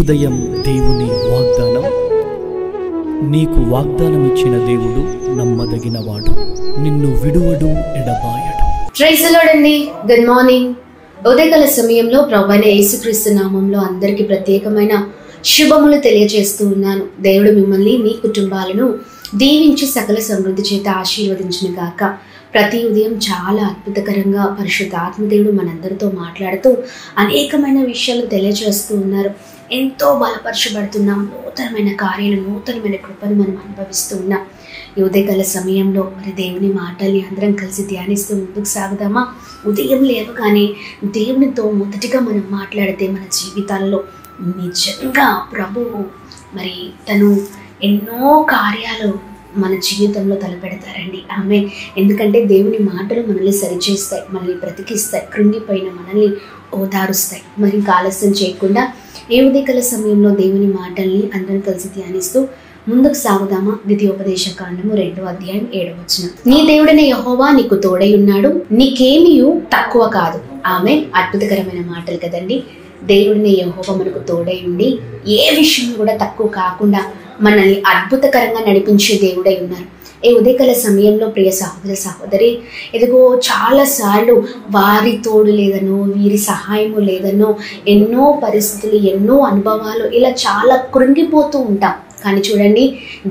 ఉదయం దేవుని వాగ్దానం. నీకు వాగ్దానం ఇచ్చిన దేవుడు నమ్మదగినవాడు, నిన్ను విడువడు, ఎడబాయడు. ప్రైజ్ ది లార్డ్ అండి. Good morning. ఉదయకాల సమయంలో ప్రభువైన యేసుక్రీస్తు నామంలో అందరికీ ప్రత్యేకమైన శుభములు తెలియజేస్తూ ఉన్నాను. దేవుడు మిమ్మల్ని మీ కుటుంబాలను దీవించి సకల సమృద్ధి చేత ఆశీర్వదించిన గాక. ప్రతి ఉదయం చాలా అద్భుతకరంగా పరిశుద్ధ ఆత్మదేవుడు మనందరితో మాట్లాడుతూ అనేకమైన విషయాలు తెలియజేస్తూ ఉన్నారు. ఎంతో బలపరచబడుతున్నాం. నూతనమైన కార్యాలు, నూతనమైన కృపను మనం అనుభవిస్తూ ఉన్నాం. ఈ ఉదయకాల సమయంలో మరి దేవుని మాటల్ని అందరం కలిసి ధ్యానిస్తూ ముందుకు సాగుదామా? ఉదయం లేవగానే దేవునితో మొదటిగా మనం మాట్లాడితే మన జీవితాల్లో నిజంగా ప్రభువు మరి తను ఎన్నో కార్యాలు మన జీవితంలో తలపెడతారండి. ఆమె ఎందుకంటే దేవుని మాటలు మనల్ని సరిచేస్తాయి, మనల్ని బ్రతికిస్తాయి, కృంగిపోయిన మనల్ని ఓదారుస్తాయి. మరి ఇంకా ఆలస్యం చేయకుండా ఏ ఉదయకాల సమయంలో దేవుని మాటల్ని అందరం కలిసి ధ్యానిస్తూ ముందుకు సాగుదామా? ద్వితీయోపదేశ కాండము 2వ అధ్యాయం 7వ వచనం. నీ దేవుడైన యెహోవా నీకు తోడై ఉన్నాడు, నీకేమీ తక్కువ కాదు. ఆమె అద్భుతకరమైన మాటలు కదండి. దేవుడిని యెహోవా మనకు తోడై ఉండి ఏ విషయంలో కూడా తక్కువ కాకుండా మనల్ని అద్భుతకరంగా నడిపించే దేవుడై ఉన్నారు. ఈ ఉదయకాల సమయంలో ప్రియ సహోదర సహోదరి, ఇదిగో చాలాసార్లు వారి తోడు లేదనో, వీరి సహాయము లేదనో, ఎన్నో పరిస్థితులు, ఎన్నో అనుభవాలు, ఇలా చాలా కృంగిపోతూ ఉంటాం. కానీ చూడండి,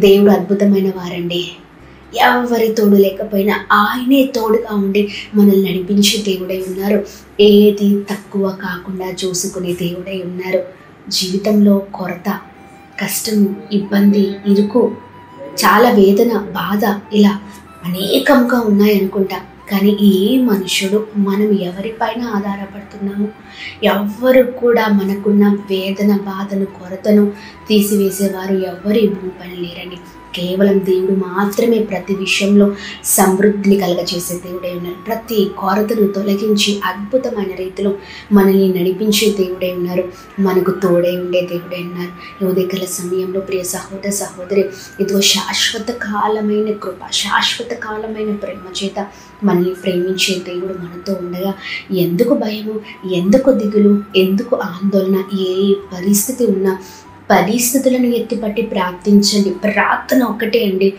దేవుడు అద్భుతమైన వారండి. ఎవరి తోడు లేకపోయినా ఆయనే తోడుగా ఉండి మనల్ని నడిపించే దేవుడై ఉన్నారు. ఏది తక్కువ కాకుండా చూసుకునే దేవుడై ఉన్నారు. జీవితంలో కొరత, కష్టం, ఇబ్బంది, ఇరుకు, చాలా వేదన, బాధ, ఇలా అనేకంగా ఉన్నాయనుకుంటాం. కానీ ఏ మనుషుడు మనం ఎవరిపైన ఆధారపడుతున్నాము? ఎవ్వరు కూడా మనకున్న వేదన, బాధను, కొరతను తీసివేసేవారు ఎవరు ఈ భూమిపైన లేరండి. కేవలం దేవుడు మాత్రమే ప్రతి విషయంలో సమృద్ధిని కలగజేసే దేవుడై ఉన్నారు. ప్రతి కొరతను తొలగించి అద్భుతమైన రీతిలో మనల్ని నడిపించే దేవుడై ఉన్నారు. మనకు తోడై ఉండే దేవుడై ఉన్నారు. ఈ ఉదయకాల సమయంలో ప్రియ సహోదర సహోదరి, ఇదిగో శాశ్వత కాలమైన కృప, శాశ్వత కాలమైన ప్రేమ చేత మనల్ని ప్రేమించే దేవుడు మనతో ఉండగా ఎందుకు భయము, ఎందుకు దిగులు, ఎందుకు ఆందోళన? ఏ పరిస్థితి ఉన్నా పరిస్థితులను ఎత్తిపట్టి ప్రార్థించండి. ప్రార్థన ఒకటే అండి.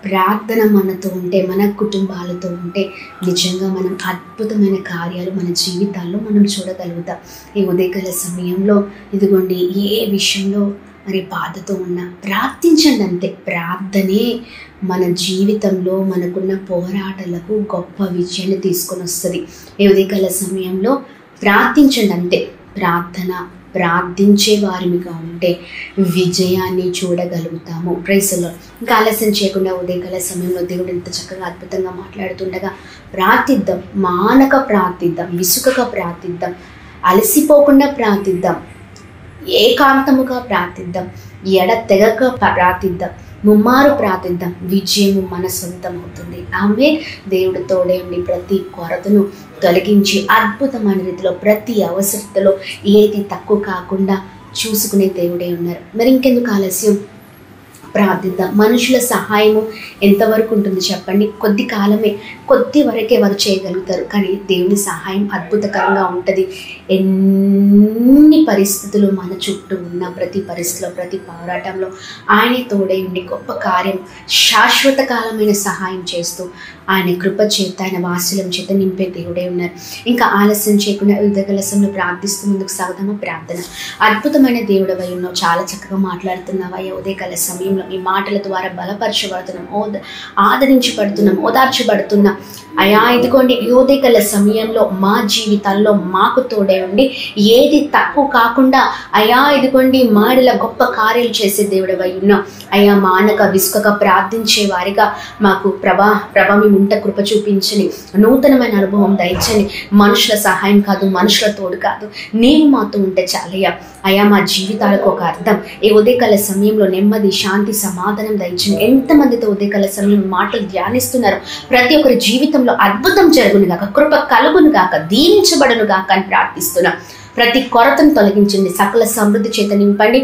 ప్రార్థన మనతో ఉంటే, మన కుటుంబాలతో ఉంటే నిజంగా మనం అద్భుతమైన కార్యాలు మన జీవితాల్లో మనం చూడగలుగుతాం. ఈ ఉదయకాల సమయంలో ఇదిగోండి, ఏ విషయంలో మరి బాధతో ఉన్నా ప్రార్థించండి అంతే. ప్రార్థనే మన జీవితంలో మనకున్న పోరాటాలకు గొప్ప విజయాన్ని తీసుకొని వస్తుంది. ఈ ఉదయకాల సమయంలో ప్రార్థించండి అంతే. ప్రార్థించే వారిగా ఉంటే విజయాన్ని చూడగలుగుతాము. Praise the lord. ఇంకా ఆలస్యం చేయకుండా ఉదయకాల సమయంలో దేవుడు ఎంత చక్కగా అద్భుతంగా మాట్లాడుతుండగా ప్రార్థిద్దాం. మానక ప్రార్థిద్దాం, విసుకక ప్రార్థిద్దాం, అలసిపోకుండా ప్రార్థిద్దాం, ఏకాంతముగా ప్రార్థిద్దాం, ఎడతెగక ప్రార్థిద్దాం, ముమ్మారు ప్రార్థిద్దాం. విజయము మన సొంతం అవుతుంది. ఆమె దేవుడు తోడే ఉండి ప్రతి కొరతను తొలగించి అద్భుతమైన రీతిలో ప్రతి అవసరతలో ఏది తక్కువ కాకుండా చూసుకునే దేవుడే ఉన్నారు. మరి ఇంకెందుకు ఆలస్యం? ప్రార్థిద్దాం. మనుషుల సహాయము ఎంతవరకు ఉంటుంది చెప్పండి? కొద్ది కాలమే, కొద్ది వరకే వారు చేయగలుగుతారు. కానీ దేవుని సహాయం అద్భుతకరంగా ఉంటుంది. ఎన్ని పరిస్థితులు మన చుట్టూ ఉన్న ప్రతి పరిస్థితిలో, ప్రతి పోరాటంలో ఆయనే తోడై ఉండి గొప్ప కార్యం, శాశ్వత కాలమైన సహాయం చేస్తూ ఆయన కృప చేత, ఆయన వాత్సల్యం చేత నింపే దేవుడే ఉన్నారు. ఇంకా ఆలస్యం చేయకుండా ఉదయకాల సమయంలో ప్రార్థిస్తూ ముందుకు సాగుదామా? ప్రార్థన. అద్భుతమైన దేవుడవై ఉన్నావు, చాలా చక్కగా మాట్లాడుతున్నావా? ఉదయకాల సమయంలో ఈ మాటల ద్వారా బలపరచబడుతున్నాం, ఆదరించబడుతున్నాం, ఓదార్చబడుతున్నాం. అయా ఇదిగోండి, ఉదయకాల సమయంలో మా జీవితాల్లో మాకు తోడే ఉండి ఏది తక్కువ కాకుండా అయా ఇదిగోండి మాడిల గొప్ప కార్యాలు చేసే దేవుడవై ఉన్నావు. అయా మానక విసుకక ప్రార్థించే వారిగా మాకు ప్రభా మేము ఉంట కృప చూపించని, నూతనమైన అనుభవం దయచని. మనుషుల సహాయం కాదు, మనుషుల తోడు కాదు, నీవు మాతో ఉంటే చాలయ్యా. అయా మా జీవితాలకు ఒక అర్థం. ఈ ఉదయకాల సమయంలో నెమ్మది, శాంతి, సమాధానం దయచని. ఎంతమందితో ఉదయకాల సమయం మాటలు ధ్యానిస్తున్నారు? ప్రతి ఒక్కరి జీవితంలో అద్భుతం జరుగును గాక, కృప కలుగును గాక, దీవించబడును గాక అని ప్రార్థిస్తున్నాం. ప్రతి కొరతను తొలగించండి, సకల సమృద్ధి చేత నింపండి.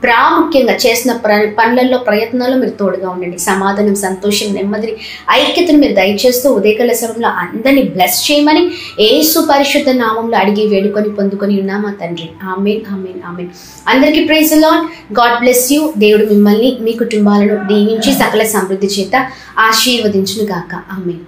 ప్రాముఖ్యంగా చేసిన పనులలో ప్రయత్నాల్లో మీరు తోడుగా ఉండండి. సమాధానం, సంతోషం, నెమ్మదిని, ఐక్యతను మీరు దయచేస్తూ ఉదయకాల సమయంలో అందరినీ బ్లెస్ చేయమని యేసు పరిశుద్ధ నామంలో అడిగి వేడుకొని పొందుకొని ఉన్నామా తండ్రి. ఆమేన్, ఆమేన్, ఆమేన్. అందరికీ praise the lord. God bless you. దేవుడు మిమ్మల్ని, మీ కుటుంబాలను దీవించి సకల సమృద్ధి చేత ఆశీర్వదించును గాక. ఆమేన్.